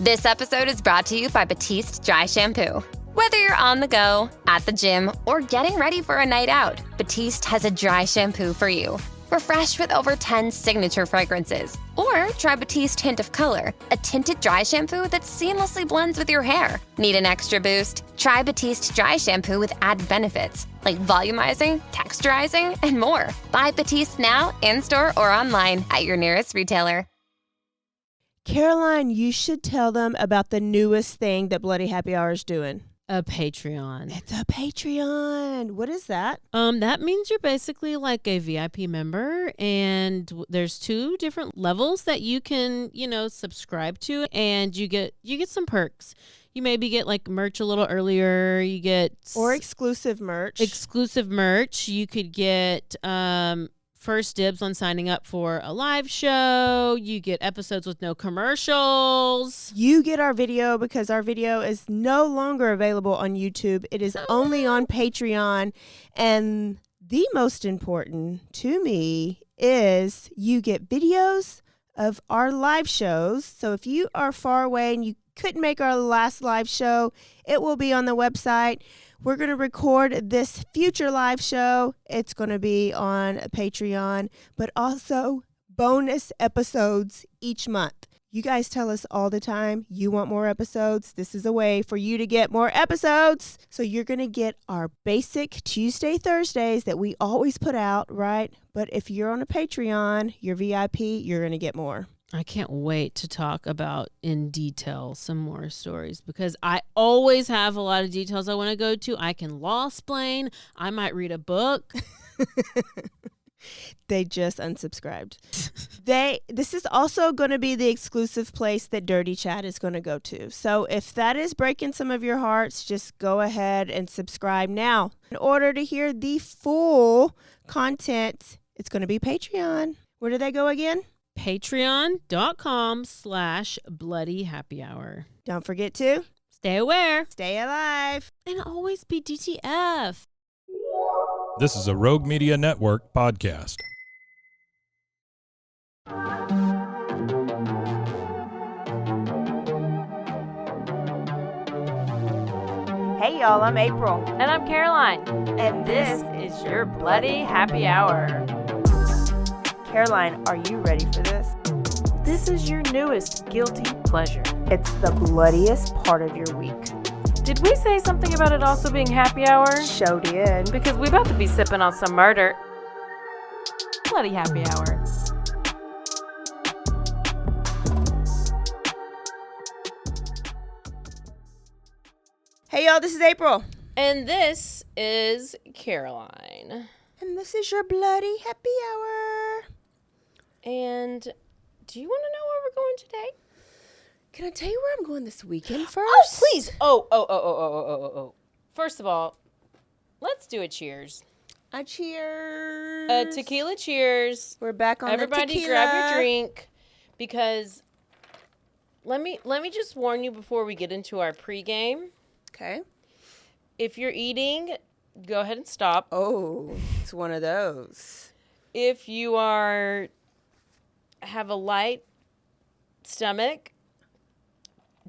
This episode is brought to you by Batiste Dry Shampoo. Whether you're on the go, at the gym, or getting ready for a night out, Batiste has a dry shampoo for you. Refresh with over 10 signature fragrances. Or try Batiste Hint of Color, a tinted dry shampoo that seamlessly blends with your hair. Need an extra boost? Try Batiste Dry Shampoo with added benefits like volumizing, texturizing, and more. Buy Batiste now, in-store or online at your nearest retailer. Caroline, you should tell them about the newest thing that Bloody Happy Hour is doing. A Patreon. It's a Patreon. What is that? That means you're basically like a VIP member, and there's 2 different levels that you can, subscribe to, and you get some perks. You maybe get like merch a little earlier. You get exclusive merch. You could get first dibs on signing up for a live show. You get episodes with no commercials. You get our video because our video is no longer available on YouTube. It is only on Patreon. And the most important to me is you get videos of our live shows. So if you are far away and you couldn't make our last live show, it will be on the website. We're going to record this future live show. It's going to be on Patreon, but also bonus episodes each month. You guys tell us all the time you want more episodes. This is a way for you to get more episodes. So you're going to get our basic Tuesday, Thursdays that we always put out, right? But if you're on a Patreon, you're VIP, you're going to get more. I can't wait to talk about in detail some more stories because I always have a lot of details I want to go to. I can law-splain. I might read a book. They just unsubscribed. This is also going to be the exclusive place that Dirty Chat is going to go to. So if that is breaking some of your hearts, just go ahead and subscribe now. In order to hear the full content, it's going to be Patreon. Where do they go again? Patreon.com/Bloody Happy Hour. Don't forget to stay aware, stay alive, and always be DTF. This is a Rogue Media Network podcast. Hey y'all, I'm April. And I'm Caroline. And this is your Bloody Happy Hour. Caroline, are you ready for this? This is your newest guilty pleasure. It's the bloodiest part of your week. Did we say something about it also being happy hour? Show did. Because we about to be sipping on some murder. Bloody Happy Hour. Hey y'all, this is April. And this is Caroline. And this is your Bloody Happy Hour. And do you want to know where we're going today? Can I tell you where I'm going this weekend first? Oh, please. Oh. First of all, let's do a cheers. A cheers. A tequila cheers. We're back on Everybody the tequila. grab your drink because let me just warn you before we get into our pregame. Okay. If you're eating, go ahead and stop. Oh, it's one of those. If you have a light stomach,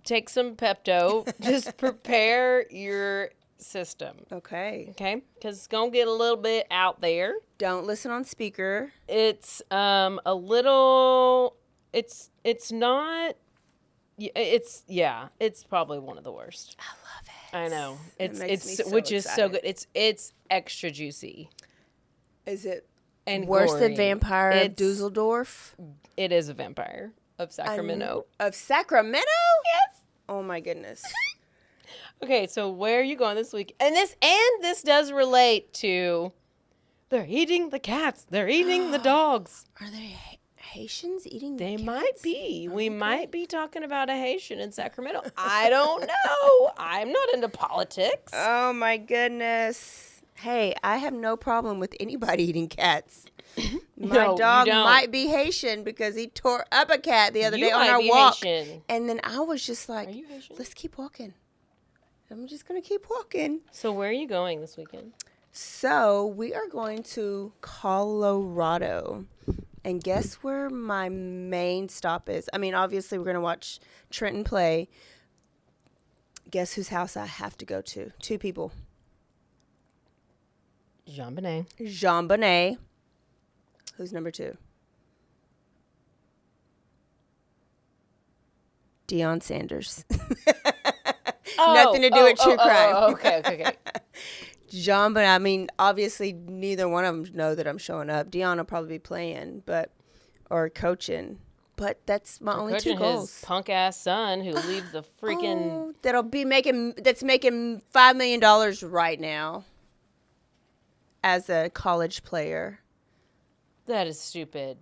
take some Pepto. Just prepare your system. Okay. Okay? Because it's going to get a little bit out there. Don't listen on speaker. It's a little, it's not, it's probably one of the worst. I love it. I know. It's so which is so excited. good. It's extra juicy. Is it And worse gory. than Vampire of Dusseldorf? It is a Vampire of Sacramento. Of Sacramento? Yes. Oh my goodness. Okay, so where are you going this week? And this does relate to they're eating the cats. They're eating the dogs. Are there Haitians eating They cats? might be. Oh, We okay. might be talking about a Haitian in Sacramento. I don't know. I'm not into politics. Oh my goodness. Hey, I have no problem with anybody eating cats. My No, you dog don't. might be Haitian because he tore up a cat the other You day on might our be walk. Haitian. And then I was just like, Are you Haitian? let's keep walking. I'm just going to keep walking. So where are you going this weekend? So we are going to Colorado. And guess where my main stop is? I mean, obviously, we're going to watch Trenton play. Guess whose house I have to go to? 2 people. Jean Bonnet. Who's number 2? Deion Sanders. Nothing to do with true crime. Okay. Jean Bonnet. I mean, obviously, neither one of them know that I'm showing up. Deion will probably be playing, or coaching. But that's my only 2 goals. His punk ass son who leaves the freaking that's making $5 million right now as a college player. That is stupid.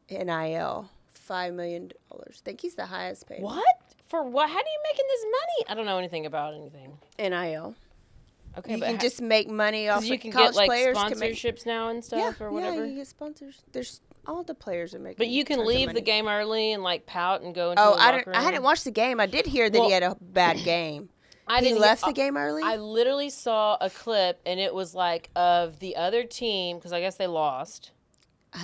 NIL, $5 million. I think he's the highest paid. What? For what? How are you making this money? I don't know anything about anything. NIL. Okay, you but can just make money off of you can college get like players. sponsorships now and stuff or whatever. Yeah, you get sponsors. There's all the players are making. But you can tons of leave money. the game early and like pout and go into the locker room. I hadn't watched the game. I did hear that he had a bad game. He left the game early? I literally saw a clip, and it was like of the other team, because I guess they lost.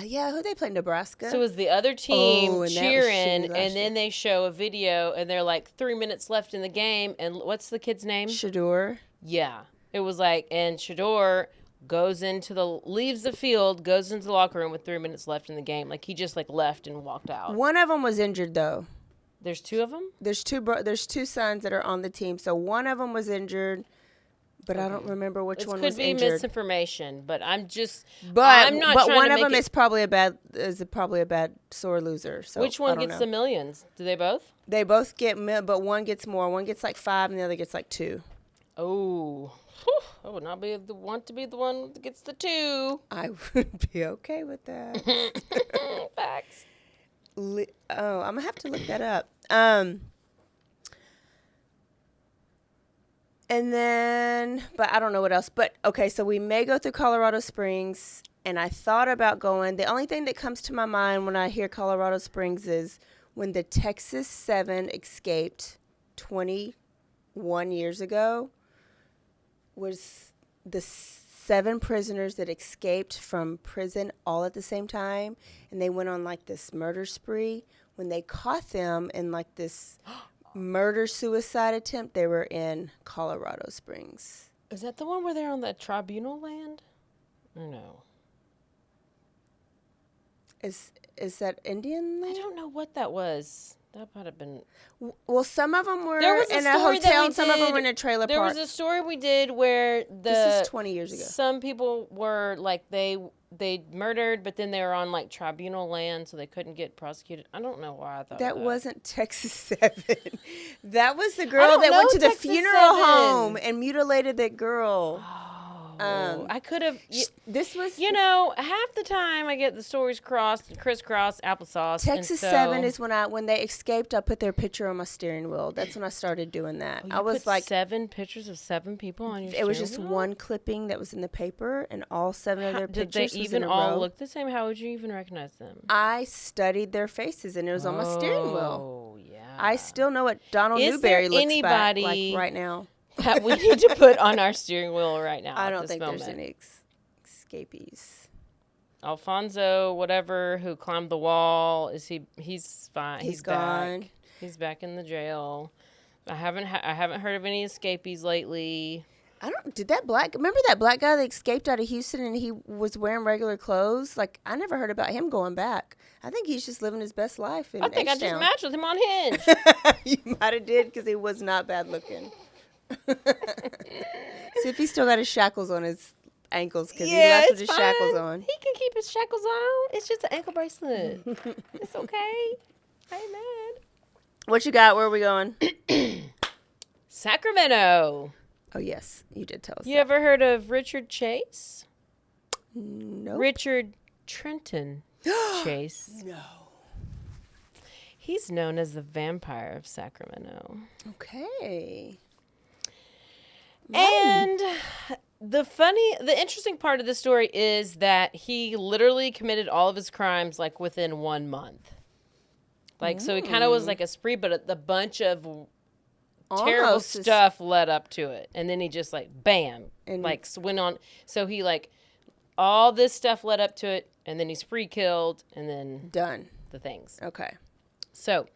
Yeah, who they played? Nebraska? So it was the other team and cheering, and then they show a video, and they're like 3 minutes left in the game, and what's the kid's name? Shador. Yeah. It was like, and Shador leaves the field, goes into the locker room with 3 minutes left in the game. Like, he just like left and walked out. One of them was injured, though. There's 2 of them? There's 2 sons that are on the team. So one of them was injured, but I don't remember which one was injured. Could be misinformation, but I'm just. But I'm not. But trying one to of make them it, is probably a bad sore loser. So which one gets the millions? Do they both? They both get, but one gets more. One gets like 5, and the other gets like 2. Oh. I would not be the one to be the one that gets the 2. I would be okay with that. Facts. I'm gonna have to look that up. And then, but I don't know what else. But okay, so we may go through Colorado Springs, and I thought about going. The only thing that comes to my mind when I hear Colorado Springs is when the Texas 7 escaped 21 years ago. Was the 7 prisoners that escaped from prison all at the same time, and they went on like this murder spree. When they caught them in like this murder-suicide attempt, they were in Colorado Springs. Is that the one where they're on the tribunal land? Or no? Is that Indian land? I don't know what that was. That might have been. Well, some of them were in a hotel, and some of them were in a trailer park. There was a story we did where this is 20 years ago. Some people were like they murdered, but then they were on like tribunal land, so they couldn't get prosecuted. I don't know why I thought that of wasn't Texas 7. That was the girl that went to the funeral home and mutilated that girl. I could have. This was, half the time I get the stories crisscross applesauce. Texas 7 is when they escaped. I put their picture on my steering wheel. That's when I started doing that. I was like 7 pictures of 7 people on your. It was just one clipping that was in the paper, and all 7 of their pictures. Did they even all look the same? How would you even recognize them? I studied their faces, and it was on my steering wheel. Oh yeah. I still know what Donald Newberry looks like right now. That we need to put on our steering wheel right now. I don't think there's any escapees. Alfonso, whatever, who climbed the wall, he's fine. He's gone. Back. He's back in the jail. I haven't heard of any escapees lately. Remember that black guy that escaped out of Houston and he was wearing regular clothes? Like, I never heard about him going back. I think he's just living his best life in I think H-Town. I just matched with him on Hinge. You might have did, because he was not bad looking. See if he still got his shackles on his ankles, because he left with his shackles on. He can keep his shackles on. It's just an ankle bracelet. It's okay. I ain't mad. What you got? Where are we going? Sacramento. Oh, yes. You did tell us You ever heard of Richard Chase? No. Richard Trenton Chase. No. He's known as the Vampire of Sacramento. Okay. And the interesting part of the story is that he literally committed all of his crimes like within 1 month. Like, so he kind of was like a spree, but a bunch of terrible stuff led up to it. And then he just like, bam, and like went on. So he like all this stuff led up to it, and then he's pre-killed, and then Done. the things. Okay. So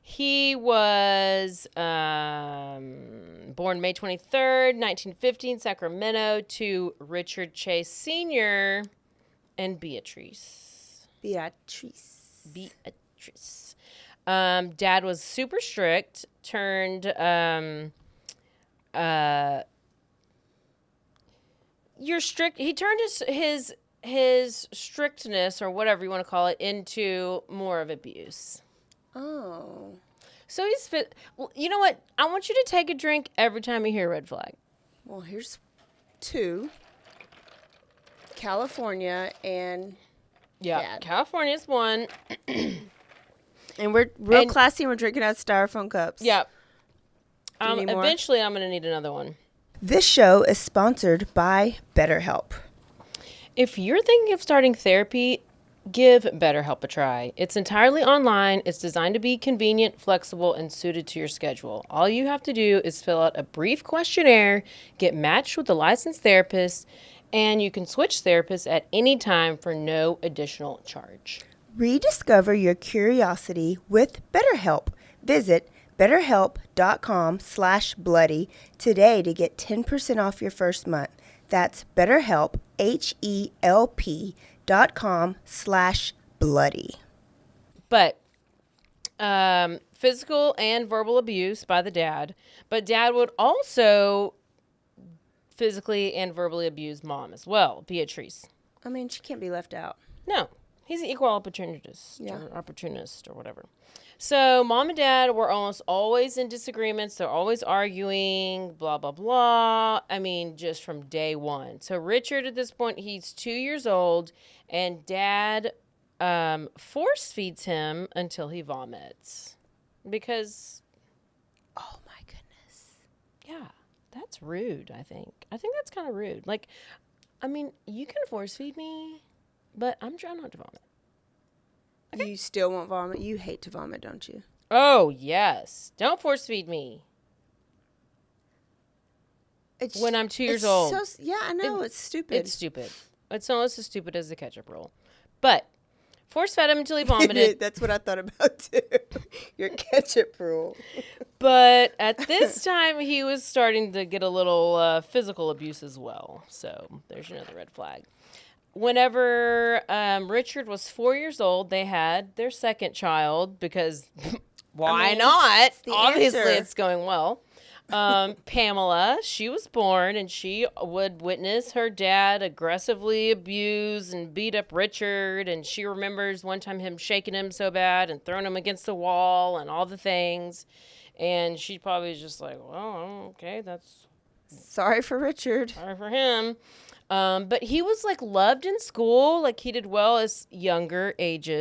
he was born May 23rd, 1915, Sacramento, to Richard Chase Sr. and Beatrice. Dad was super strict, turned he turned his strictness, or whatever you want to call it, into more of abuse. Oh. So he's fit. Well, you know what? I want you to take a drink every time you hear a red flag. Well, here's 2. California and Dad. California's one. And we're real classy and we're drinking out of styrofoam cups. Yep. Do you need more? Eventually, I'm going to need another one. This show is sponsored by BetterHelp. If you're thinking of starting therapy, give BetterHelp a try. It's entirely online. It's designed to be convenient, flexible, and suited to your schedule. All you have to do is fill out a brief questionnaire, get matched with a licensed therapist, and you can switch therapists at any time for no additional charge. Rediscover your curiosity with BetterHelp. Visit BetterHelp.com/bloody today to get 10% off your first month. That's BetterHelp, HELP.com/bloody. But physical and verbal abuse by the dad. But Dad would also physically and verbally abuse Mom as well, Beatrice. I mean, she can't be left out. No, he's an equal opportunist or whatever. So Mom and Dad were almost always in disagreements. They're always arguing, blah, blah, blah. I mean, just from day one. So Richard, at this point, he's 2 years old, and Dad force feeds him until he vomits. Because, Oh, my goodness. yeah, that's rude, I think. I think that's kind of rude. Like, I mean, you can force feed me, but I'm trying not to vomit. Okay. You still won't vomit? You hate to vomit, don't you? Oh, yes. Don't force feed me when I'm 2 years old. Yeah, I know. It's stupid. It's stupid. It's almost as stupid as the ketchup roll. But force fed him until he vomited. That's what I thought about, too. Your ketchup rule. But at this time, he was starting to get a little physical abuse as well. So there's another red flag. Whenever Richard was 4 years old, they had their second child because why not? Obviously, it's going well. Pamela, she was born, and she would witness her dad aggressively abuse and beat up Richard. And she remembers one time him shaking him so bad and throwing him against the wall and all the things. And she probably was just like, well, okay, that's... Sorry for Richard. Sorry for him. But he was, like, loved in school. Like, he did well his younger age.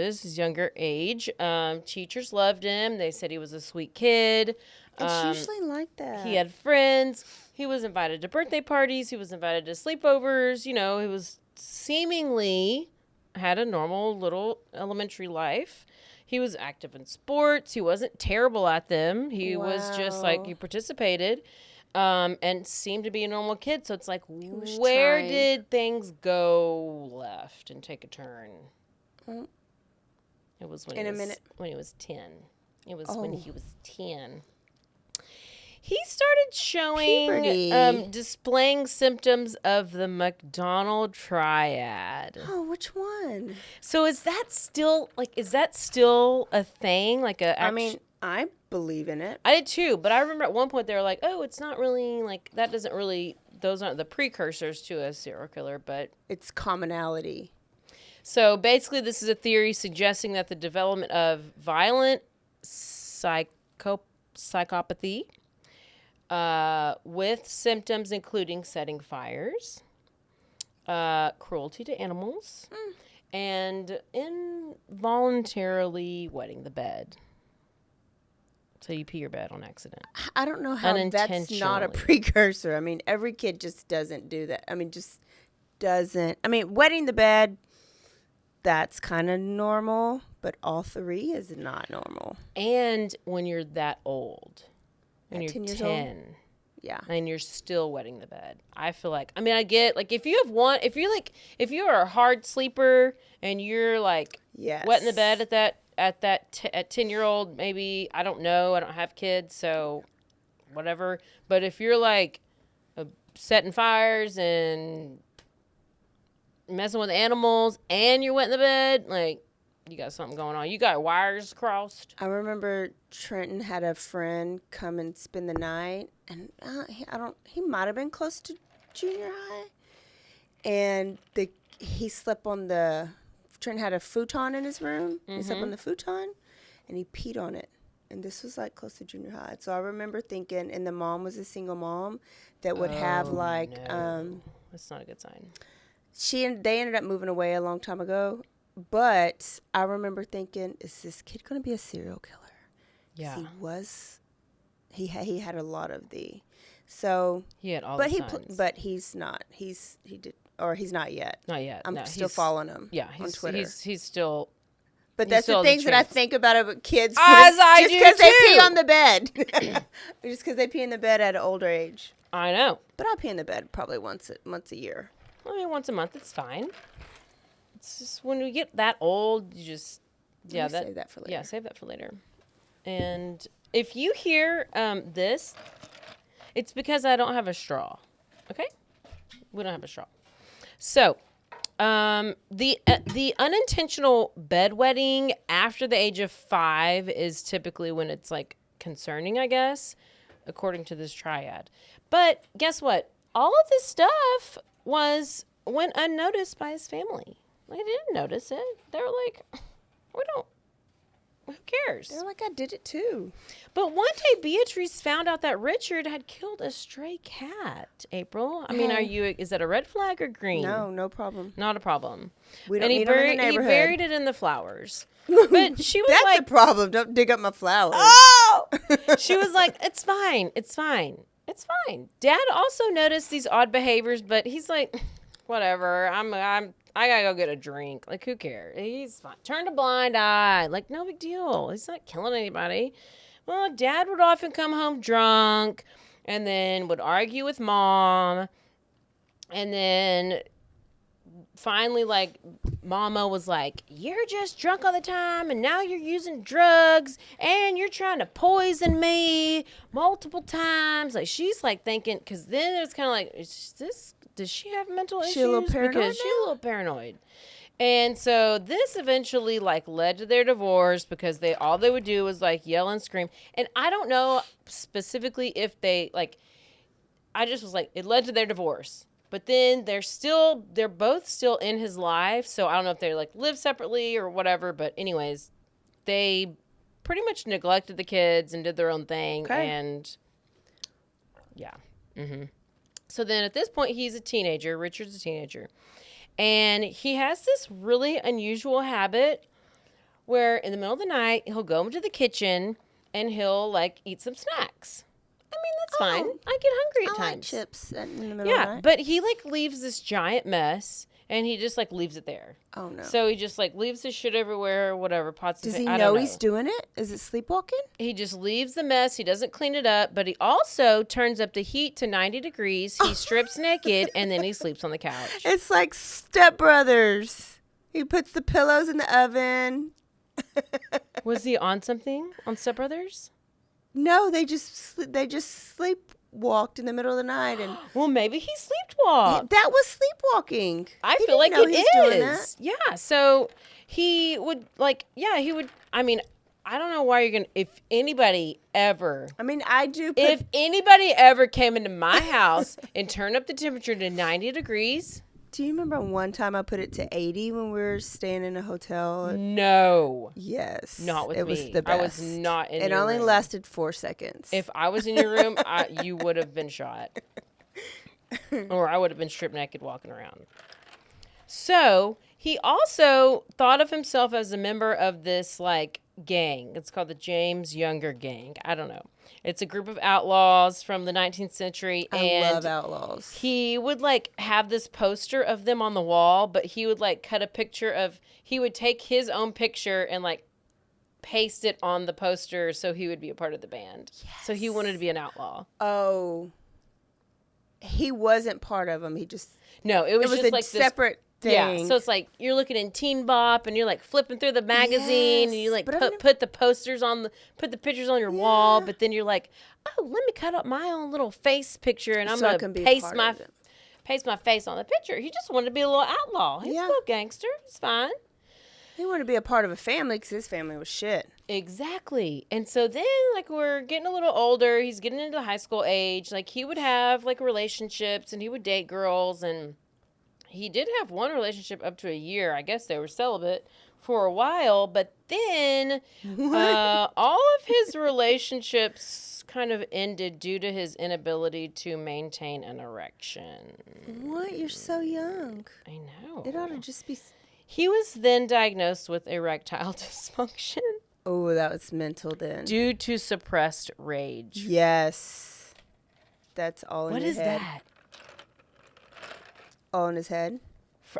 Teachers loved him. They said he was a sweet kid. It's usually like that. He had friends. He was invited to birthday parties. He was invited to sleepovers. You know, he was seemingly had a normal little elementary life. He was active in sports. He wasn't terrible at them. He was just, like, he participated. And seemed to be a normal kid. So it's like, where did things go left and take a turn? It was when he was 10. It was when he was 10. He started showing, displaying symptoms of the McDonald triad. Oh, which one? So is that still a thing? Like I mean, I believe in it. I did too, but I remember at one point they were like, oh, it's not really, like, that doesn't really, those aren't the precursors to a serial killer, but... It's commonality. So basically this is a theory suggesting that the development of violent psychopathy with symptoms including setting fires, cruelty to animals, and involuntarily wetting the bed. So you pee your bed on accident. I don't know how that's not a precursor. I mean, every kid just doesn't do that. I mean, just doesn't. I mean, wetting the bed, that's kind of normal, but all three is not normal. And when you're that old, when you're 10 years 10, old? Yeah. And you're still wetting the bed. I feel like, I mean, I get, like, if you have one, if you're a hard sleeper and you're, like, Yes. wetting the bed at 10-year-old, maybe, I don't know, I don't have kids, so whatever. But if you're, like, setting fires and messing with animals and you're wetting the bed, like, you got something going on. You got wires crossed. I remember Trenton had a friend come and spend the night, and he might have been close to junior high, and he slept on Trenton had a futon in his room. He slept on the futon, and he peed on it. And this was like close to junior high. So I remember thinking, and the mom was a single mom that would have like, That's not a good sign. They ended up moving away a long time ago. But I remember thinking, is this kid going to be a serial killer? Yeah. He had a lot of so. He had all the signs. But he's not. He's not yet. Not yet. I'm still following him. Yeah. On Twitter. He's still. But that's the things that I think about kids. I just do because they too. pee on the bed. Just because they pee in the bed at an older age. I know. But I pee in the bed probably once a year. I mean, once a month, it's fine. It's just when we get that old, you just save that for later. Yeah, save that for later. And if you hear this, it's because I don't have a straw. Okay, we don't have a straw. So, the unintentional bedwetting after the age of 5 is typically when it's like concerning, I guess, according to this triad. But guess what? All of this stuff went unnoticed by his family. They didn't notice it. They were like, who cares? They're like, I did it too. But one day Beatrice found out that Richard had killed a stray cat, April. I mean, is that a red flag or green? No problem. Not a problem. We don't need them in the neighborhood. He buried it in the flowers. But she was That's like, a problem. Don't dig up my flowers. oh! She was like, it's fine. It's fine. It's fine. Dad also noticed these odd behaviors, but he's like, whatever. I gotta go get a drink. Like, who cares? He's fine. Turned a blind eye. Like, no big deal. He's not killing anybody. Well, Dad would often come home drunk and then would argue with Mom. And then finally, like, Mama was like, you're just drunk all the time and now you're using drugs and you're trying to poison me multiple times. Like, she's like thinking, because then it was kind of like, does she have mental issues? She a little paranoid because she's a little paranoid. And so this eventually like led to their divorce because all they would do was like yell and scream. And I don't know specifically if they like, I just was like, it led to their divorce. But then they're both still in his life. So I don't know if they like live separately or whatever. But anyways, they pretty much neglected the kids and did their own thing. Okay. And yeah. Mm-hmm. So then at this point, he's a teenager. Richard's a teenager. And he has this really unusual habit where in the middle of the night, he'll go into the kitchen and he'll like eat some snacks. I mean, that's fine. I get hungry at times. Like chips in the middle of the night. But he like leaves this giant mess and he just like leaves it there. Oh no. So he just like leaves his shit everywhere, whatever, pots Does and he I know don't know he's doing it? Is it sleepwalking? He just leaves the mess. He doesn't clean it up, but he also turns up the heat to 90 degrees. He strips naked and then he sleeps on the couch. It's like Step Brothers. He puts the pillows in the oven. Was he on something on Step Brothers? No, they just sleepwalked in the middle of the night, and well, maybe he sleepwalked. that was sleepwalking. I He feel like didn't know it he was doing is. Yeah. So he would he would. I mean, I don't know why you're gonna. If anybody ever. I mean, I do. If anybody ever came into my house and turned up the temperature to 90 degrees. Do you remember one time I put it to 80 when we were staying in a hotel? No. Yes. Not with me. It was the best. I was not in it your only room. lasted 4 seconds. If I was in your room, you would have been shot. Or I would have been stripped naked walking around. So he also thought of himself as a member of this like gang. It's called the James Younger Gang. I don't know. It's a group of outlaws from the 19th century. I love outlaws. He would like have this poster of them on the wall, but he would like cut a picture of, he would take his own picture and like paste it on the poster so he would be a part of the band. Yes. So he wanted to be an outlaw. Oh, he wasn't part of them. He just No, it was just a like separate thing. Yeah, so it's like you're looking in Teen Bop and you're like flipping through the magazine and you like but put the posters on put the pictures on your wall, but then you're like, oh, let me cut up my own little face picture and I'm So I gonna can be paste part my of it. face on the picture. He just wanted to be a little outlaw. He's a little gangster. It's fine. He wanted to be a part of a family because his family was shit. Exactly. And so then, like, we're getting a little older. He's getting into high school age. Like, he would have, like, relationships and he would date girls. And he did have one relationship up to a year. I guess they were celibate for a while. But then all of his relationships kind of ended due to his inability to maintain an erection. What? You're so young. I know. It ought to just be... He was then diagnosed with erectile dysfunction. Oh, that was mental then. Due to suppressed rage. Yes. That's all in What your is head. that? All in his head?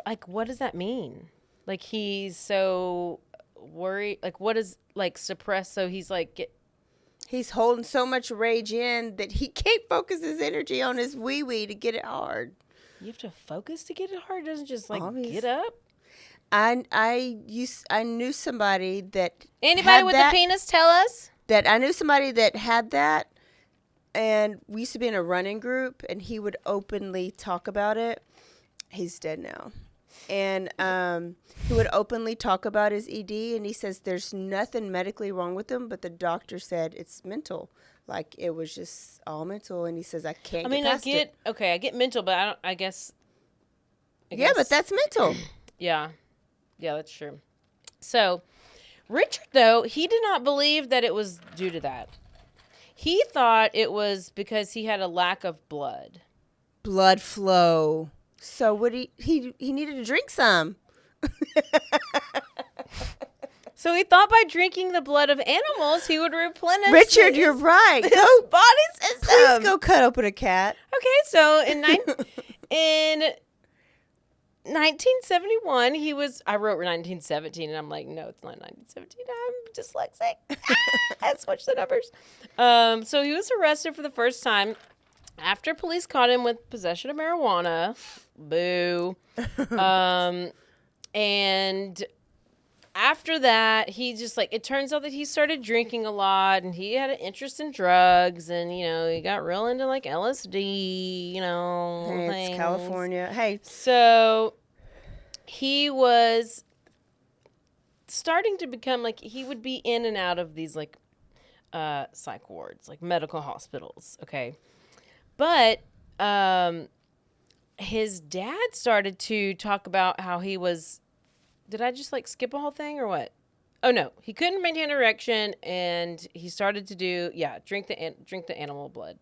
Like, what does that mean? Like, he's so worried. Like, what is, like, suppressed? So he's like... He's holding so much rage in that he can't focus his energy on his wee-wee to get it hard. You have to focus to get it hard? It doesn't just, like, Obvious. get up? I knew somebody that Anybody had with that, a penis, tell us? that I knew somebody that had that, and we used to be in a running group, and he would openly talk about it. He's dead now. And he would openly talk about his ED, and he says there's nothing medically wrong with him, but the doctor said it's mental. Like, it was just all mental, and he says, I can't get past it. Okay, I get mental, but I guess. Yeah, but that's mental. Yeah. Yeah, that's true. So, Richard, though, he did not believe that it was due to that. He thought it was because he had a lack of blood. Blood flow. So what he needed to drink some. So he thought by drinking the blood of animals, he would replenish. Richard, you're right. His Go, body system. please go cut open a cat. Okay, so in 1971, I wrote 1917, and I'm like, no, it's not 1917. I'm dyslexic. I switched the numbers. So he was arrested for the first time after police caught him with possession of marijuana. Boo. And after that, he just, like, it turns out that he started drinking a lot, and he had an interest in drugs, and, you know, he got real into, like, LSD, you know, Hey, things. it's California. Hey. So he was starting to become, like, he would be in and out of these, like, psych wards, like medical hospitals, okay? But his dad started to talk about how he was... Did I just, like, skip a whole thing or what? Oh, no. He couldn't maintain an erection, and he started to drink the animal blood.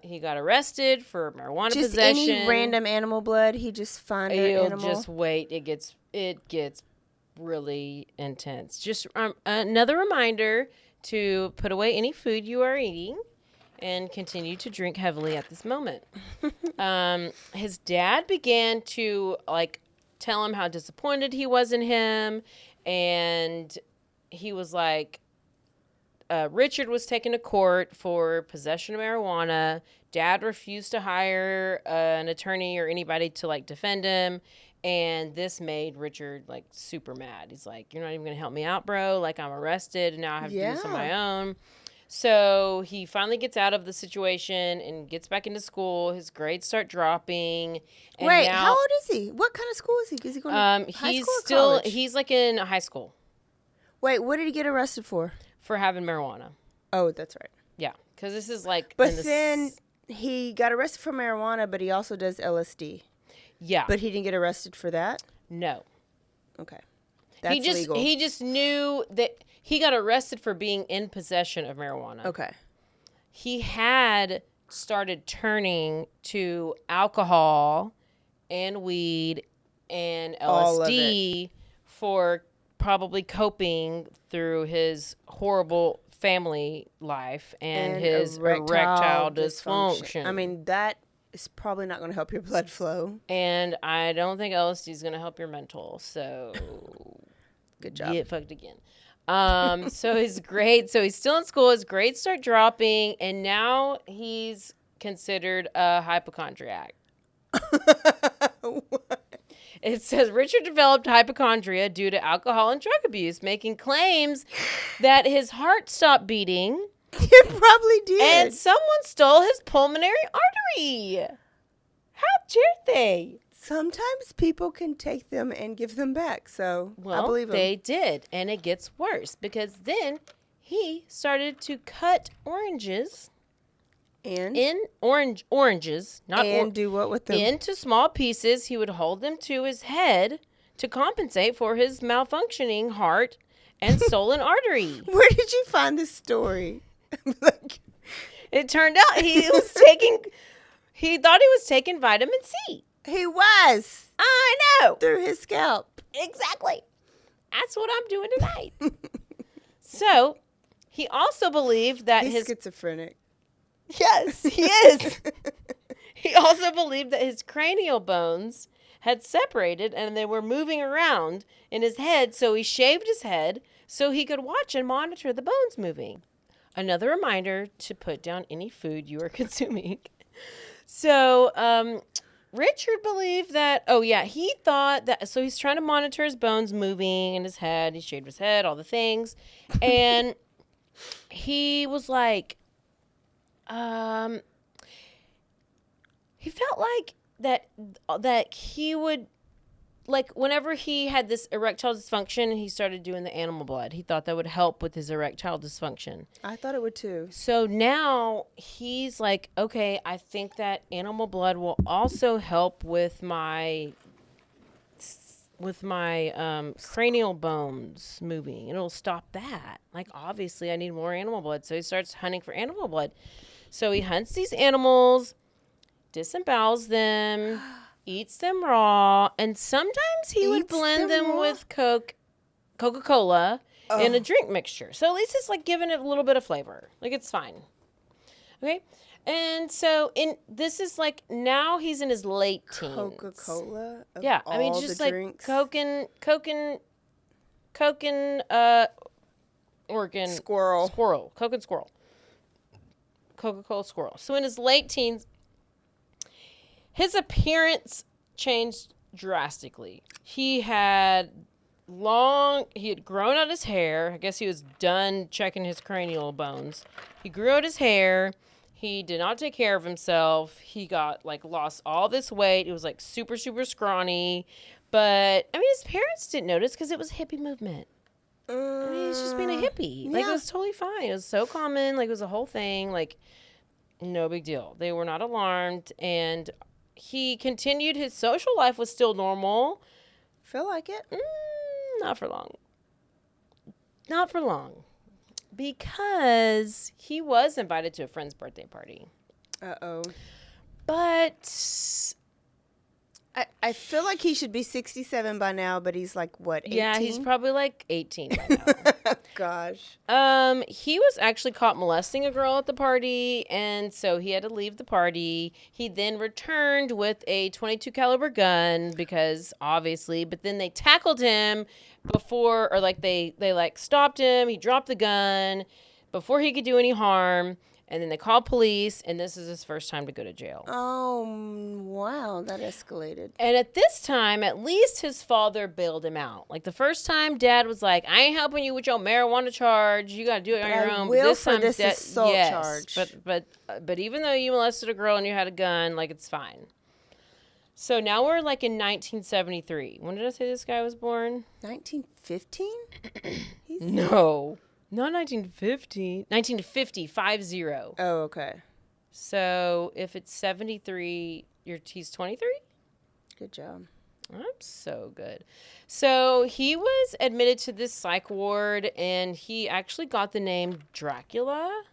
He got arrested for marijuana Just possession. any random animal blood, he just find an You'll animal. just wait. It gets really intense. Just another reminder to put away any food you are eating and continue to drink heavily at this moment. His dad began to, like, tell him how disappointed he was in him, and he was like, Richard was taken to court for possession of marijuana. Dad refused to hire an attorney or anybody to, like, defend him, and this made Richard, like, super mad. He's like, you're not even gonna help me out, bro. Like, I'm arrested, and now I have to do this on my own. So he finally gets out of the situation and gets back into school. His grades start dropping. And Wait, now, how old is he? What kind of school is he? Is he going to high school or college? He's like in high school Wait, what did he get arrested for? for having marijuana. Oh, that's right. Yeah, because this is like. But then he got arrested for marijuana, but he also does LSD. Yeah, But he didn't get arrested for that? no. Okay. That's legal. He just knew that he got arrested for being in possession of marijuana. Okay. He had started turning to alcohol and weed and All of LSD for probably coping through his horrible family life and his erectile dysfunction. I mean, that is probably not going to help your blood flow. And I don't think LSD is going to help your mental. So Good job. get fucked again. So he's still in school. His grades start dropping, and now he's considered a hypochondriac. It says Richard developed hypochondria due to alcohol and drug abuse, making claims that his heart stopped beating. It probably did. And someone stole his pulmonary artery. How dare they? Sometimes people can take them and give them back, so Well, I believe them. they did, and it gets worse because then he started to cut oranges And oranges, not and do what with them? into small pieces. He would hold them to his head to compensate for his malfunctioning heart and stolen artery. Where did you find this story? It turned out he thought he was taking vitamin C. He was I know. through his scalp. Exactly. That's what I'm doing tonight. So, he also believed that He's his schizophrenic. Yes, he is. He also believed that his cranial bones had separated and they were moving around in his head, so he shaved his head so he could watch and monitor the bones moving. Another reminder to put down any food you are consuming. So, Richard believed that, he thought that, so he's trying to monitor his bones moving in his head. He shaved his head, all the things. And he was like, he felt like that he would, like, whenever he had this erectile dysfunction, he started doing the animal blood. He thought that would help with his erectile dysfunction. I thought it would too. So now he's like, okay, I think that animal blood will also help with my cranial bones moving. It'll stop that. Like, obviously, I need more animal blood. So he starts hunting for animal blood. So he hunts these animals, disembowels them, eats them raw, and sometimes he would Eats blend them them raw? with Coca-Cola in a drink mixture. So at least it's like giving it a little bit of flavor. Like, it's fine. Okay? And so this is like, now he's in his late teens. Coca-Cola? Of Yeah, I mean, all just the like drinks? Oregon Squirrel. Coke and squirrel. Coca-Cola squirrel. So in his late teens, his appearance changed drastically. He had grown out his hair. I guess he was done checking his cranial bones. He grew out his hair. He did not take care of himself. He got, like, lost all this weight. It was, like, super, super scrawny. But, I mean, his parents didn't notice because it was a hippie movement. I mean, he's just being a hippie. Like, it was totally fine. It was so common. Like, it was a whole thing. Like, no big deal. They were not alarmed. And he continued. His social life was still normal. Feel like it? Not for long. Not for long. Because he was invited to a friend's birthday party. Uh-oh. But I feel like he should be 67 by now, but he's like, what, 18? yeah, he's probably like 18 by now. Gosh. He was actually caught molesting a girl at the party, and so he had to leave the party. He then returned with a .22 caliber gun because obviously, but then they tackled him before, or like they like stopped him. He dropped the gun before he could do any harm. And then they called police, and this is his first time to go to jail. Oh, wow, that escalated. And at this time, at least his father bailed him out. Like, the first time, Dad was like, I ain't helping you with your marijuana charge. You got to do it on your own. Will this for time, this assault charge. But even though you molested a girl and you had a gun, like, it's fine. So now we're, like, in 1973. When did I say this guy was born? 1915? No. Not 1950. 1950, 50. Oh, okay. So if it's 73, he's 23? Good job. I'm so good. So he was admitted to this psych ward, and he actually got the name Dracula.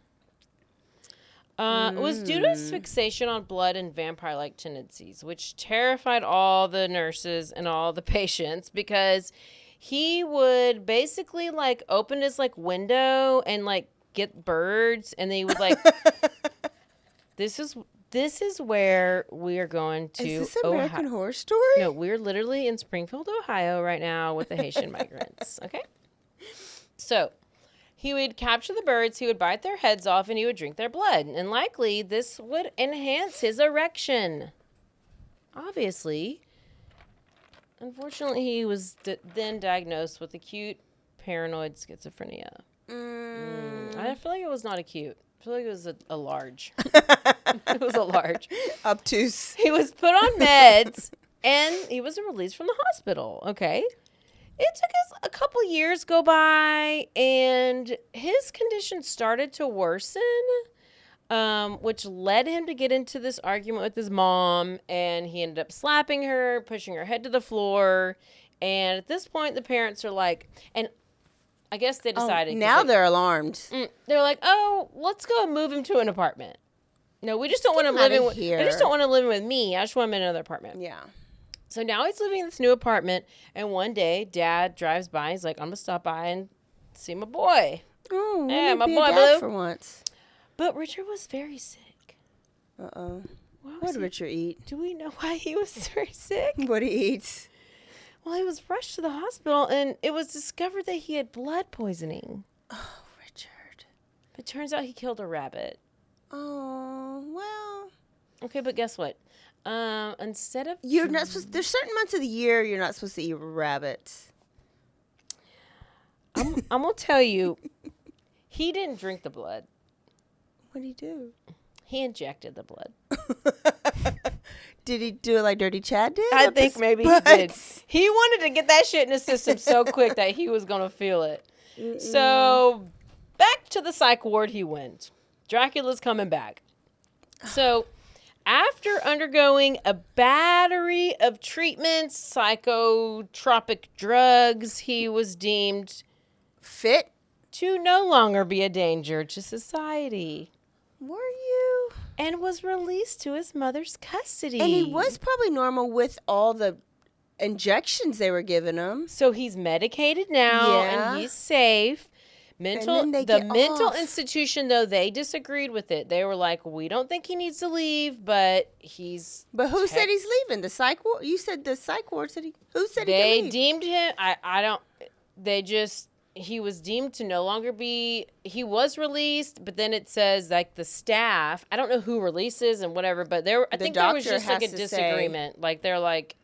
It was due to his fixation on blood and vampire-like tendencies, which terrified all the nurses and all the patients because he would basically, like, open his, like, window and, like, get birds, and they would, like, this is where we are going to. Is this American Horror Story? No, we're literally in Springfield, Ohio right now with the Haitian migrants, okay? So He would capture the birds, he would bite their heads off, and he would drink their blood. And likely, this would enhance his erection. Obviously. Unfortunately, he was then diagnosed with acute paranoid schizophrenia. I feel like it was not acute. I feel like it was a large. It was a large. Obtuse. He was put on meds, and he was released from the hospital. Okay. It took us a couple years go by, and his condition started to worsen, which led him to get into this argument with his mom, and he ended up slapping her, pushing her head to the floor. And at this point, the parents are like, and I guess they decided. Now they're alarmed. They're like, oh, let's go and move him to an apartment. No, we just don't want him living with. I just don't want him living with me. I just want him in another apartment. Yeah. So now he's living in this new apartment, and one day, Dad drives by. He's like, I'm gonna stop by and see my boy. Oh, yeah, my be boy a dad Blue. for once. But Richard was very sick. Uh-oh. What What did Richard eat? Do we know why he was very sick? What did he eat? Well, he was rushed to the hospital, and it was discovered that he had blood poisoning. Oh, Richard. But turns out he killed a rabbit. Oh, well. Okay, but guess what? Instead of You're not supposed. There's certain months of the year you're not supposed to eat rabbits. I'm gonna tell you, he didn't drink the blood. What did he do? He injected the blood. Did he do it like Dirty Chad did? I Up think his maybe butt? he did. He wanted to get that shit in his system so quick that he was gonna feel it. So back to the psych ward he went. Dracula's coming back. So after undergoing a battery of treatments, psychotropic drugs, he was deemed Fit? to no longer be a danger to society Were you? and was released to his mother's custody. And he was probably normal with all the injections they were giving him. So he's medicated now Yeah. and he's safe. then they The get mental off. institution, though, they disagreed with it. They were like, we don't think he needs to leave, but he's... But who said he's leaving? The psych ward? You said the psych ward said he... Who said he They could leave? deemed him... I don't... They just... He was deemed to no longer be... He was released, but then it says, like, the staff... I don't know who releases and whatever, but there... I think there was doctor just, like, a has to disagreement. Like, they're like...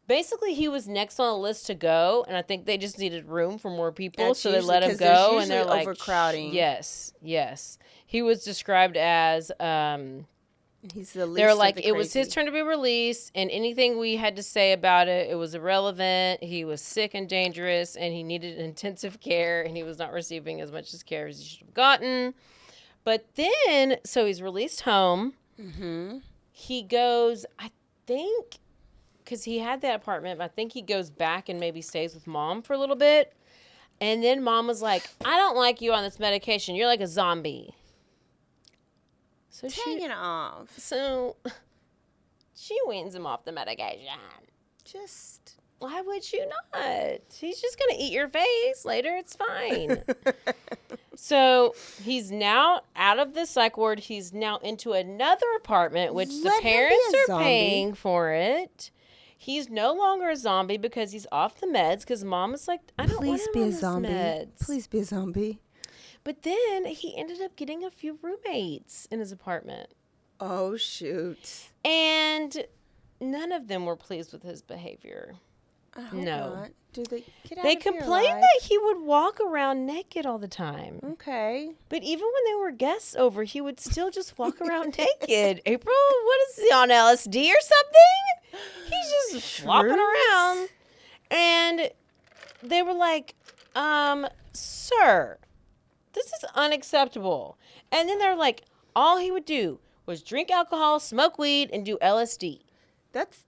Basically, he was next on the list to go, and I think they just needed room for more people, That's so they let him usually- 'cause there's go, and they're usually like... overcrowding. Yes. He was described as... He's the least They're of like, the it was his crazy. turn to be released, and anything we had to say about it, it was irrelevant. He was sick and dangerous, and he needed intensive care, and he was not receiving as much as care as he should have gotten. But then, so he's released home. Mm-hmm. He goes, I think, because he had that apartment, I think he goes back and maybe stays with Mom for a little bit. And then Mom was like, I don't like you on this medication. You're like a zombie. So Take it off. So she weans him off the medication. Just... Why would you not? He's just going to eat your face later. It's fine. So he's now out of the psych ward. He's now into another apartment, which the Let him be parents a are zombie. paying for it. He's no longer a zombie because he's off the meds because Mom is like, I don't want Please him be on a these zombie. meds. Please be a zombie. But then he ended up getting a few roommates in his apartment. Oh, shoot. And none of them were pleased with his behavior. I hope No. not. Do they get out They of here complained alive? that he would walk around naked all the time. Okay. But even when there were guests over, he would still just walk around naked. April, what is he on LSD or something? He's just flopping around. And they were like, sir, this is unacceptable. And then they're like, all he would do was drink alcohol, smoke weed, and do LSD. That's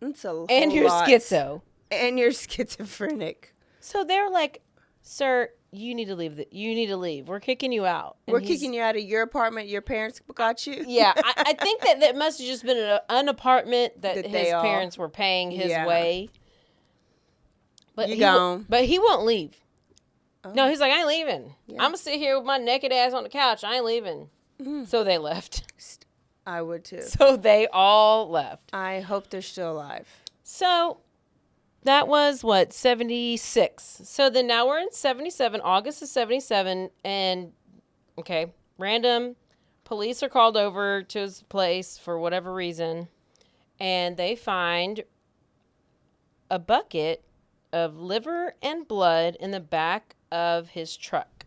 a And whole you're lot. schizo. And you're schizophrenic. So they're like, sir, you need to leave. You need to leave. We're kicking you out. And We're he's- kicking you out of your apartment. Your parents got you. Yeah, I think that must have just been an apartment that That his they all- parents were paying his Yeah. way. But You he gone. but he won't leave. Oh. No, he's like, I ain't leaving. Yeah. I'm gonna sit here with my naked ass on the couch. I ain't leaving. So they left. I would too. So they all left. I hope they're still alive. So That was, 76. So then now we're in 77, August of 77, and, okay, random, police are called over to his place for whatever reason, and they find a bucket of liver and blood in the back of his truck.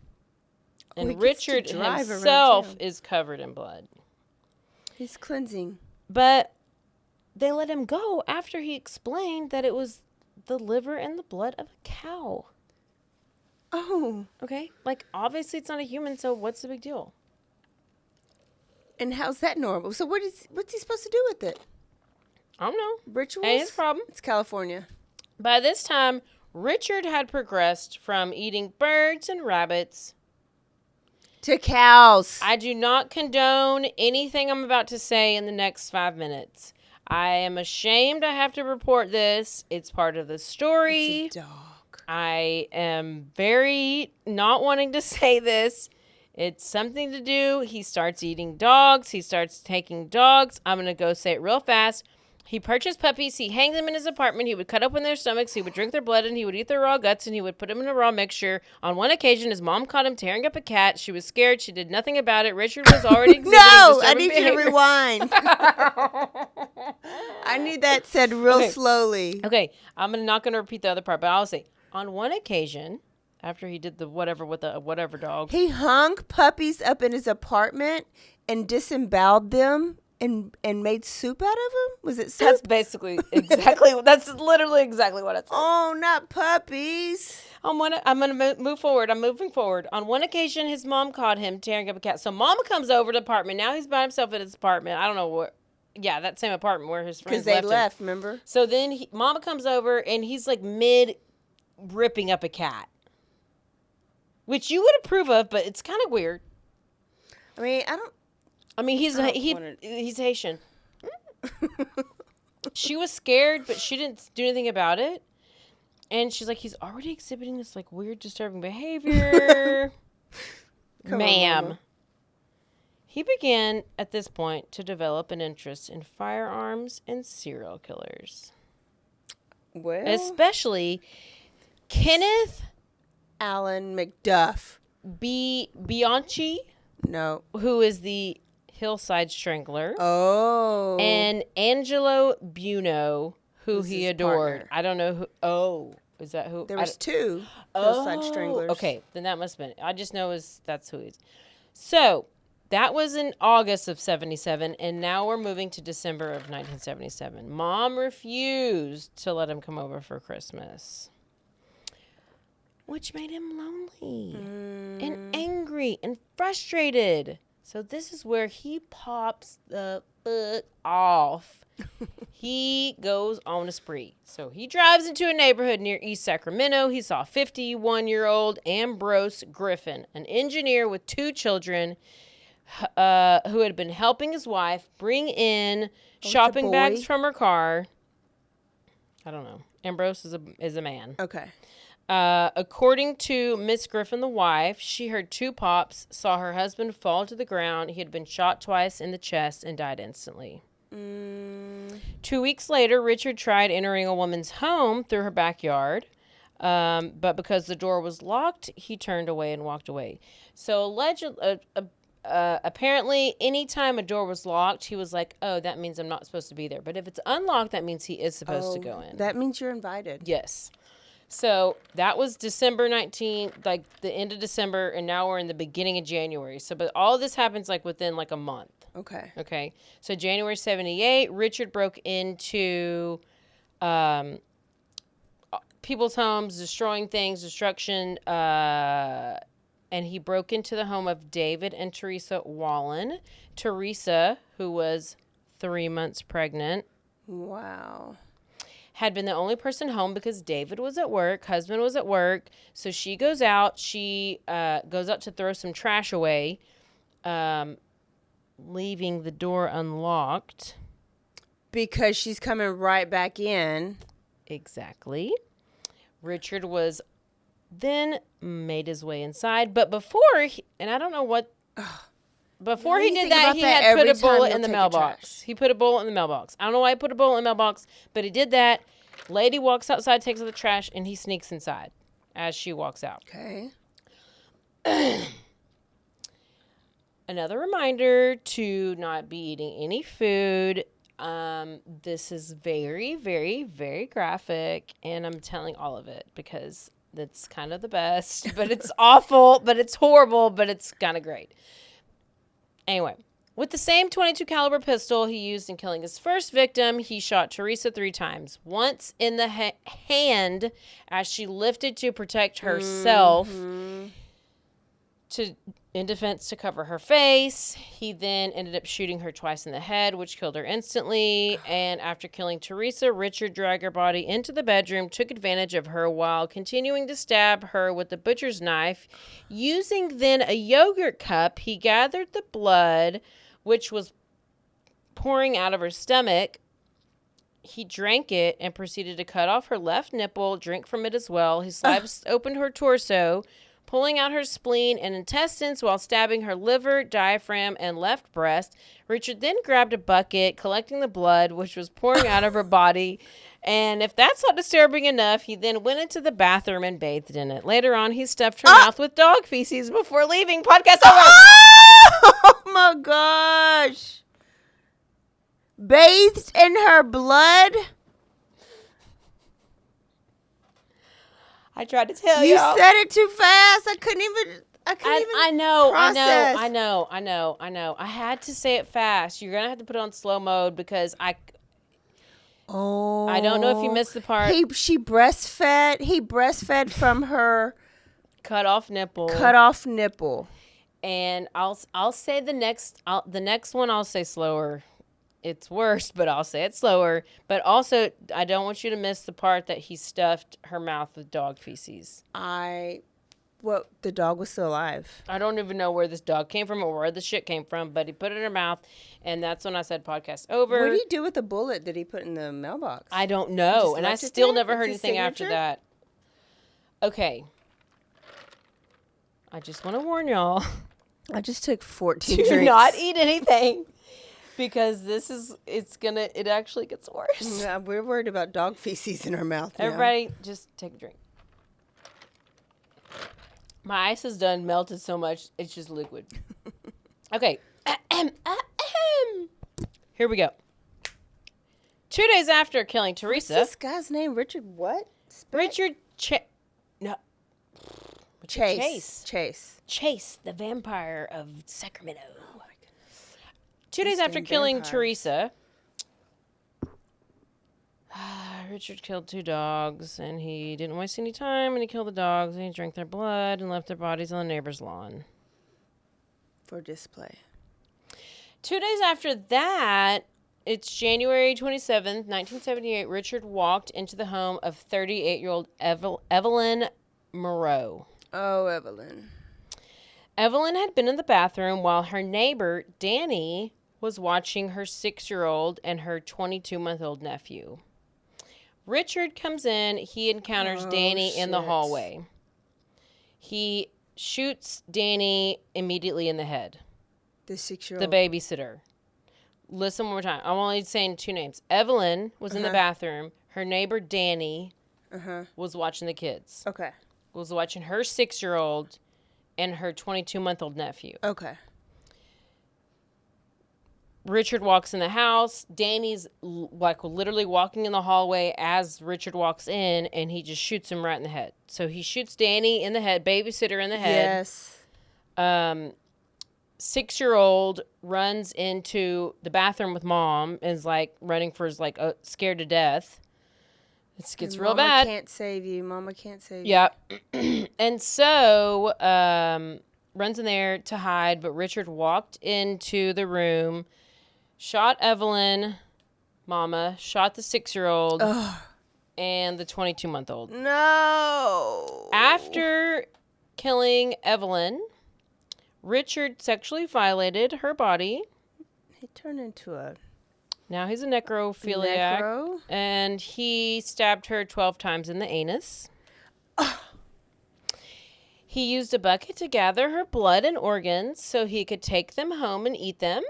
And he gets to Richard drive around himself town. is covered in blood. He's cleansing. But they let him go after he explained that it was the liver and the blood of a cow. Oh. Okay? Like, obviously it's not a human, so what's the big deal? And how's that normal? So what's he supposed to do with it? I don't know. Rituals? Ain't his problem. It's California. By this time, Richard had progressed from eating birds and rabbits. To cows. I do not condone anything I'm about to say in the next 5 minutes. I am ashamed I have to report this. It's part of the story. It's a dog. I am very not wanting to say this. It's something to do. He starts eating dogs. He starts taking dogs. I'm going to go say it real fast. He purchased puppies. He hanged them in his apartment. He would cut open their stomachs. He would drink their blood, and he would eat their raw guts, and he would put them in a raw mixture. On one occasion, his mom caught him tearing up a cat. She was scared. She did nothing about it. Richard was already exhibiting No, I disturbing need you to behavior. rewind. I need that said real slowly. Okay, I'm not going to repeat the other part, but I'll say, on one occasion, after he did the whatever with the whatever dog, He hung puppies up in his apartment and disemboweled them and made soup out of them? Was it soup? that's basically exactly, that's literally exactly what it said. Oh, not puppies. I'm gonna move forward. I'm moving forward. On one occasion, his mom caught him tearing up a cat. So mama comes over to the apartment. Now he's by himself at his apartment. I don't know what. Yeah, that same apartment where his friends Because they left him. remember? So then mama comes over and he's like mid ripping up a cat, which you would approve of, but it's kind of weird. I mean, He's wanna- he's Haitian. She was scared, but she didn't do anything about it. And she's like, he's already exhibiting this like weird, disturbing behavior. Come on, Ma'am. Mama. He began at this point to develop an interest in firearms and serial killers, well, especially Kenneth Alan McDuff. Bianchi, No. who is the Hillside Strangler, Oh. and Angelo Buono, who Who's he his adored. partner? I don't know who. Oh, is that who? There I was don't- two Hillside Stranglers. Okay, then that must have been. I just know that's who he is. So that was in August of 77, and now we're moving to December of 1977. Mom refused to let him come over for Christmas, which made him lonely and angry and frustrated. So this is where he pops the fuck off. He goes on a spree. So he drives into a neighborhood near East Sacramento. He saw 51-year-old Ambrose Griffin, an engineer with 2 children, who had been helping his wife bring in shopping bags boy. from her car. I don't know. Ambrose is a man. Okay. According to Miss Griffin, the wife, she heard 2 pops, saw her husband fall to the ground. He had been shot twice in the chest and died instantly. 2 weeks later, Richard tried entering a woman's home through her backyard, but because the door was locked, he turned away and walked away. So apparently, anytime a door was locked, he was like, oh, that means I'm not supposed to be there. But if it's unlocked, that means he is supposed to go in. That means you're invited. Yes. So that was December 19th, like the end of December, and now we're in the beginning of January. So, but all of this happens like within like a month. Okay. Okay. So January 78, Richard broke into people's homes, destroying things, destruction, and he broke into the home of David and Teresa Wallen. Teresa, who was 3 months pregnant, Wow. had been the only person home because David was at work, husband was at work. So she goes out. She goes out to throw some trash away, leaving the door unlocked. Because she's coming right back in. Exactly. Richard was then made his way inside. But before, and I don't know what... Before You he did think that, about he that had put every a time bullet you'll in the take a mailbox. trash. He put a bullet in the mailbox. I don't know why he put a bullet in the mailbox, but he did that. Lady walks outside, takes out the trash, and he sneaks inside as she walks out. Okay. Another reminder to not be eating any food. This is very, very, very graphic, and I'm telling all of it because that's kind of the best, but it's awful, but it's horrible, but it's kind of great. Anyway, with the same .22 caliber pistol he used in killing his first victim, he shot Teresa 3 times. Once in the hand as she lifted to protect herself, in defense to cover her face. He then ended up shooting her twice in the head, which killed her instantly. And after killing Teresa, Richard dragged her body into the bedroom, took advantage of her while continuing to stab her with the butcher's knife. Using then a yogurt cup, he gathered the blood, which was pouring out of her stomach. He drank it and proceeded to cut off her left nipple, drink from it as well. He sliced open her torso, pulling out her spleen and intestines while stabbing her liver, diaphragm, and left breast. Richard then grabbed a bucket, collecting the blood, which was pouring out of her body. And if that's not disturbing enough, he then went into the bathroom and bathed in it. Later on, he stuffed her mouth with dog feces before leaving. Podcast over. Oh my gosh. Bathed in her blood? I tried to tell You y'all. said it too fast. I couldn't even I know. process. I had to say it fast. You're going to have to put it on slow mode because I don't know if you missed the part. He breastfed from her Cut off nipple. And I'll say the next one I'll say slower. It's worse, but I'll say it slower. But also, I don't want you to miss the part that he stuffed her mouth with dog feces. The dog was still alive. I don't even know where this dog came from or where the shit came from, but he put it in her mouth, and that's when I said podcast over. What did he do with the bullet that he put in the mailbox? I don't know, and I left it still there? never It's heard his anything after signature? that. Okay. I just want to warn y'all. I just took 14 Do drinks. not eat anything because it actually gets worse. Yeah, we're worried about dog feces in our mouth now. Everybody just take a drink. My ice is done melted so much it's just liquid. Okay. Here we go. 2 days after killing Teresa, What's this guy's name? Richard what? Chase, the vampire of Sacramento. Oh my goodness. 2 days after killing vampires. Teresa, Richard killed 2 dogs, and he didn't waste any time, and he killed the dogs, and he drank their blood and left their bodies on the neighbor's lawn. For display. 2 days after that, it's January 27th, 1978, Richard walked into the home of 38-year-old Evelyn Moreau. Oh, Evelyn. Evelyn had been in the bathroom while her neighbor, Danny, was watching her 6-year-old and her 22-month-old nephew. Richard comes in. He encounters Danny in the hallway. He shoots Danny immediately in the head. The 6-year-old. The babysitter. Listen one more time. I'm only saying 2 names. Evelyn was in the bathroom. Her neighbor, Danny, was watching the kids. Okay. Was watching her 6-year-old and her 22-month-old nephew. Okay. Richard walks in the house. Danny's literally walking in the hallway as Richard walks in, and he just shoots him right in the head. So he shoots Danny in the head, babysitter in the head. Yes. 6-year-old runs into the bathroom with mom and is running for his scared to death. It gets real bad. Mama can't save you. Mama can't save you. Yeah. And so runs in there to hide, but Richard walked into the room, shot Evelyn, mama, shot the 6-year-old, and the 22-month-old. No. After killing Evelyn, Richard sexually violated her body. He turned into a Now he's a necrophiliac. necro. And he stabbed her 12 times in the anus. He used a bucket to gather her blood and organs so he could take them home and eat them.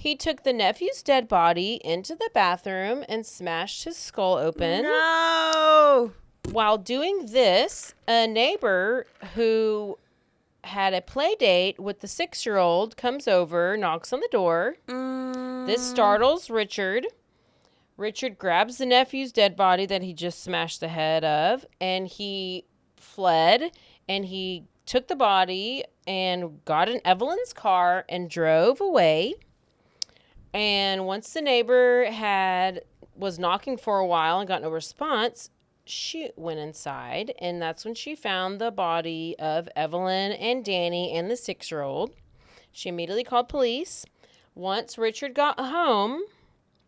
He took the nephew's dead body into the bathroom and smashed his skull open. No. While doing this, a neighbor who had a play date with the 6-year-old comes over, knocks on the door. This startles Richard. Richard grabs the nephew's dead body that he just smashed the head of, and he fled, and he took the body and got in Evelyn's car and drove away. And once the neighbor was knocking for a while and got no response, she went inside, and that's when she found the body of Evelyn and Danny and the 6-year-old. She immediately called police. Once Richard got home,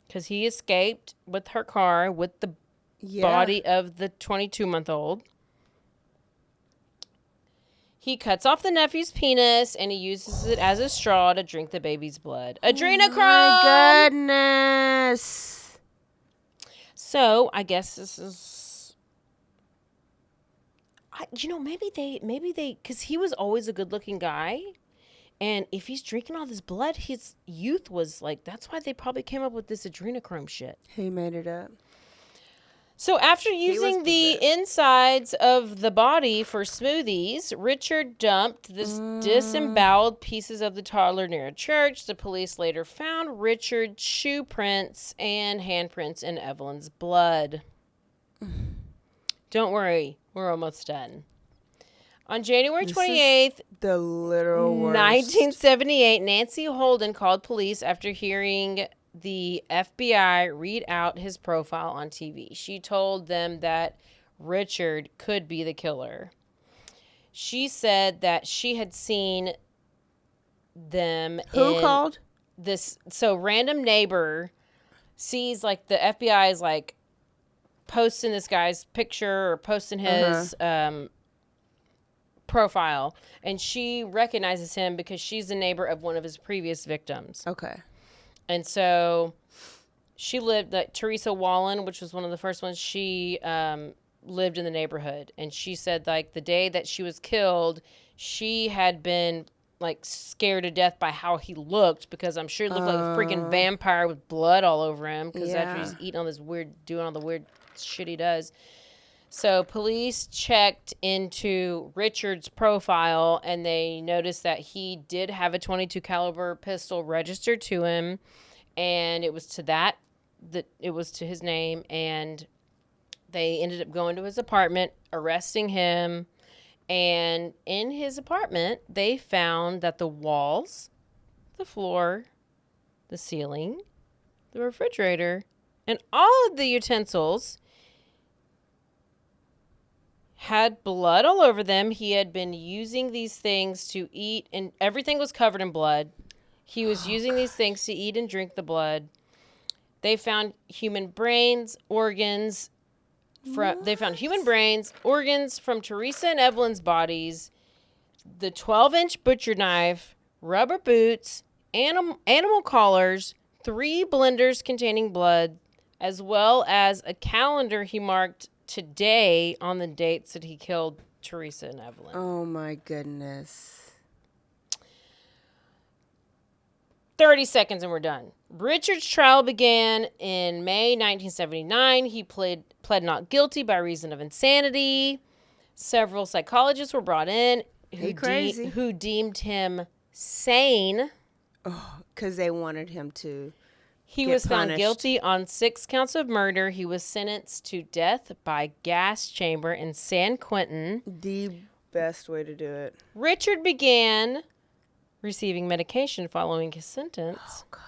because he escaped with her car with the body of the 22-month-old, he cuts off the nephew's penis, and he uses it as a straw to drink the baby's blood. Adrenochrome! My goodness. So, I guess this is... maybe they... Because he was always a good-looking guy. And if he's drinking all this blood, his youth was like... That's why they probably came up with this adrenochrome shit. He made it up. So after using the insides of the body for smoothies, Richard dumped this disemboweled pieces of the toddler near a church. The police later found Richard's shoe prints and handprints in Evelyn's blood. Don't worry, We're almost done. On January 28th, the literal worst. 1978, Nancy Holden called police after hearing the FBI read out his profile on TV. She told them that Richard could be the killer. She said that she had seen them. Who called? So random neighbor sees like the FBI is like posting this guy's picture or posting his profile, and she recognizes him because she's a neighbor of one of his previous victims. Okay. And so she lived, Teresa Wallen, which was one of the first ones, she lived in the neighborhood. And she said, like, the day that she was killed, she had been, like, scared to death by how he looked, because I'm sure he looked like a freaking vampire with blood all over him, because after he's eating all this doing all the weird shit he does. So police checked into Richard's profile, and they noticed that he did have a .22 caliber pistol registered to him, and it was to it was to his name, and they ended up going to his apartment, arresting him, and in his apartment, they found that the walls, the floor, the ceiling, the refrigerator, and all of the utensils had blood all over them. He had been using these things to eat, and everything was covered in blood. He was using these things to eat and drink the blood. They found human brains, organs from Teresa and Evelyn's bodies, the 12-inch butcher knife, rubber boots, animal collars, 3 blenders containing blood, as well as a calendar he marked today on the dates that he killed Teresa and Evelyn. Oh my goodness. 30 seconds and we're done. Richard's trial began in May 1979. He pled not guilty by reason of insanity. Several psychologists were brought in who deemed him sane. Oh, because they wanted him to. He was found guilty on 6 counts of murder. He was sentenced to death by gas chamber in San Quentin. The best way to do it. Richard began receiving medication following his sentence. Oh, gosh.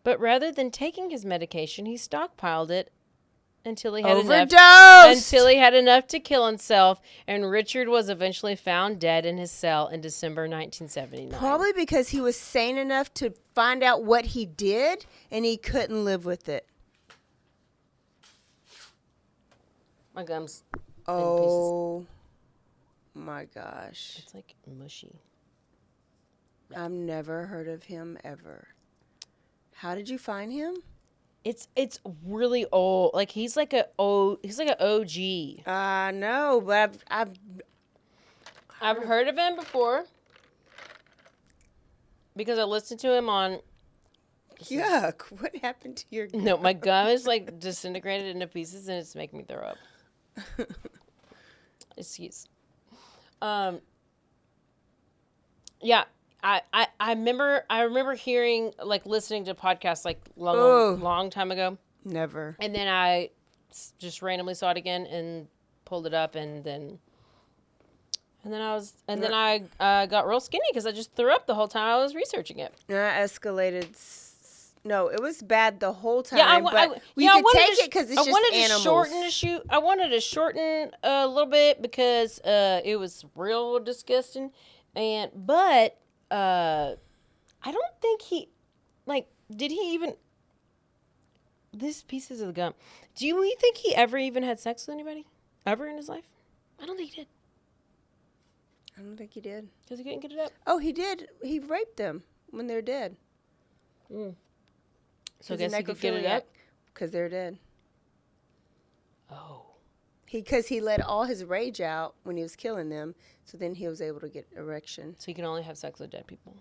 But rather than taking his medication, he stockpiled it until he had enough to kill himself, and Richard was eventually found dead in his cell in December 1979. Probably because he was sane enough to find out what he did, and he couldn't live with it. My gums. Oh, my gosh. It's like mushy. I've never heard of him ever. How did you find him? It's really old. Like he's like an OG. No, but I've heard of him before because I listened to him on Yuck. What happened to your gum? No, my gum is like disintegrated into pieces and it's making me throw up. Excuse. Yeah, I remember hearing, like, listening to podcasts like long time ago. Never. And then I just randomly saw it again and pulled it up, and then I got real skinny because I just threw up the whole time I was researching it. And I escalated. No, it was bad the whole time. Yeah, but you could take it because it's just animals. I wanted to shorten a little bit because it was real disgusting, but I don't think he, like, did he even? These pieces of the gum. Do you think he ever even had sex with anybody ever in his life? I don't think he did. I don't think he did. Because he couldn't get it up. Oh, he did. He raped them when they're dead. So I guess he could get it up? Because they're dead. Oh. Because he let all his rage out when he was killing them, so then he was able to get erection. So he can only have sex with dead people.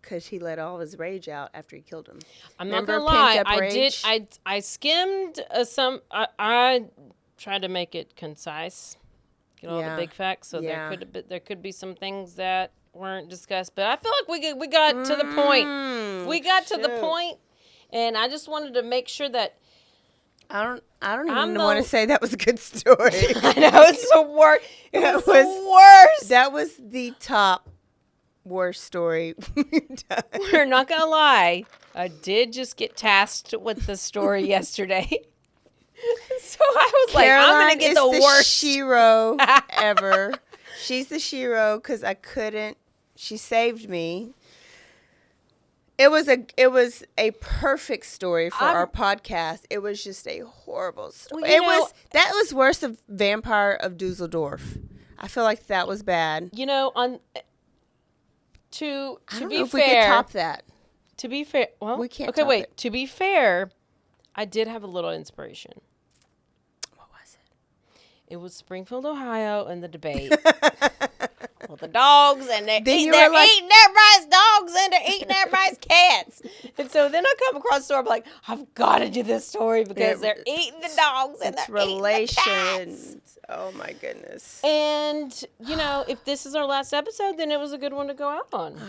Because he let all his rage out after he killed them. I'm not gonna lie. I skimmed some. I tried to make it concise, get all the big facts. So there could be some things that weren't discussed. But I feel like we got to the point. We got to the point, and I just wanted to make sure that. I don't even want to say that was a good story. I know it's the worst. It was the worst. That was the top worst story we've done. We're not gonna lie. I did just get tasked with the story yesterday. So I was Caroline, like, I'm gonna get the worst Shiro ever. She's the Shiro because I couldn't. She saved me. It was a perfect story for our podcast. It was just a horrible story. That was worse than Vampire of Dusseldorf. I feel like that was bad. You know, to be fair, we could top that. To be fair, well, we can't. Okay, wait. It. To be fair, I did have a little inspiration. What was it? It was Springfield, Ohio, and the debate. Well, the dogs, and they're eating everybody's dogs, and they're eating everybody's cats. And so then I come across the store, I'm like, I've got to do this story because they're eating the dogs and they're eating the cats. Oh, my goodness. And, you know, if this is our last episode, then it was a good one to go out on.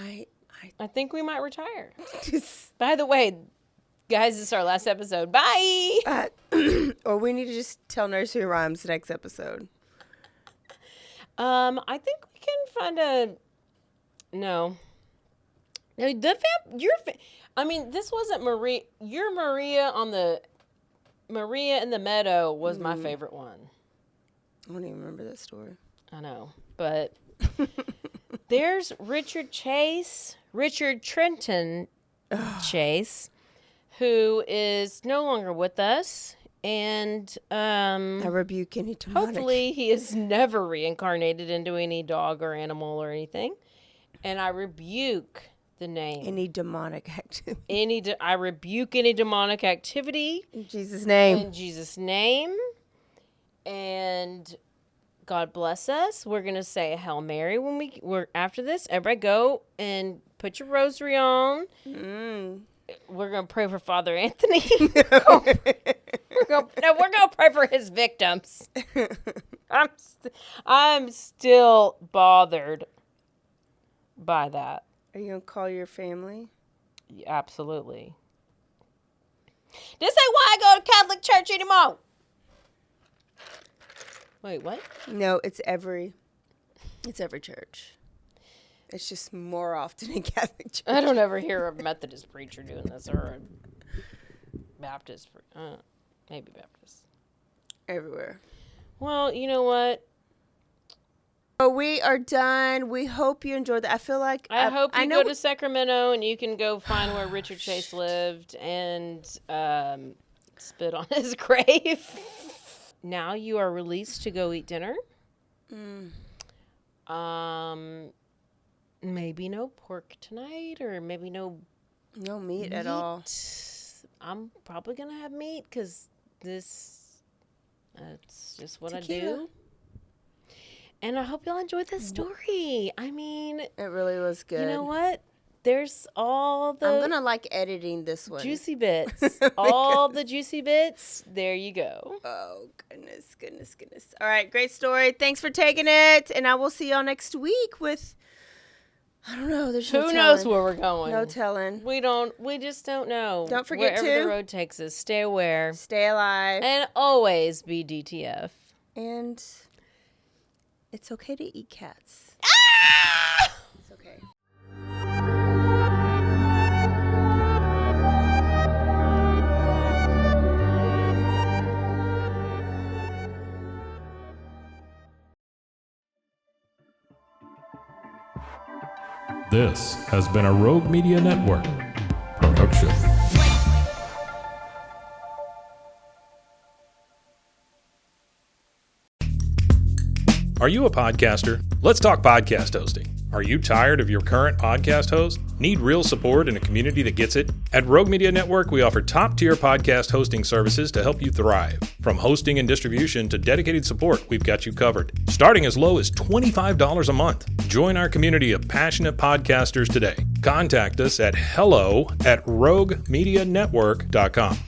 I think we might retire. By the way, guys, this is our last episode. Bye! Or we need to just tell nursery rhymes next episode. I think we can find no. I mean, this wasn't Maria. Your Maria Maria in the Meadow was my favorite one. I don't even remember that story. I know, but there's Richard Trenton Chase, who is no longer with us. And I rebuke any demonic. Hopefully he is never reincarnated into any dog or animal or anything. And I rebuke the name. Any demonic activity. I rebuke any demonic activity. In Jesus' name. In Jesus' name. And God bless us. We're going to say a Hail Mary when we're after this. Everybody go and put your rosary on. We're going to pray for Father Anthony. We're going to pray for his victims. I'm still bothered by that. Are you going to call your family? Yeah, absolutely. This ain't why I go to Catholic church anymore. Wait, what? No, it's every church. It's just more often in Catholic church. I don't ever hear a Methodist preacher doing this or a Baptist. Maybe Baptist. Everywhere. Well, you know what? So we are done. We hope you enjoyed that. I feel like I hope you go to Sacramento and you can go find where Richard Chase lived and spit on his grave. Now you are released to go eat dinner. Maybe no pork tonight, or maybe no meat at all. I'm probably gonna have meat because that's just what Tequila. I do. And I hope y'all enjoyed this story. I mean, it really was good. You know what? There's all the I'm gonna like editing this one. juicy bits. All the juicy bits. There you go. Oh, goodness. All right, great story. Thanks for taking it. And I will see y'all next week with, I don't know. There's no Who telling. knows where we're going? No telling. We just don't know. Don't forget Wherever to the road takes us, stay aware. Stay alive. And always be DTF. And it's okay to eat cats. It's okay. This has been a Rogue Media Network production. Are you a podcaster? Let's talk podcast hosting. Are you tired of your current podcast host? Need real support in a community that gets it? At Rogue Media Network, we offer top-tier podcast hosting services to help you thrive. From hosting and distribution to dedicated support, we've got you covered. Starting as low as $25 a month. Join our community of passionate podcasters today. Contact us at hello@roguemedianetwork.com.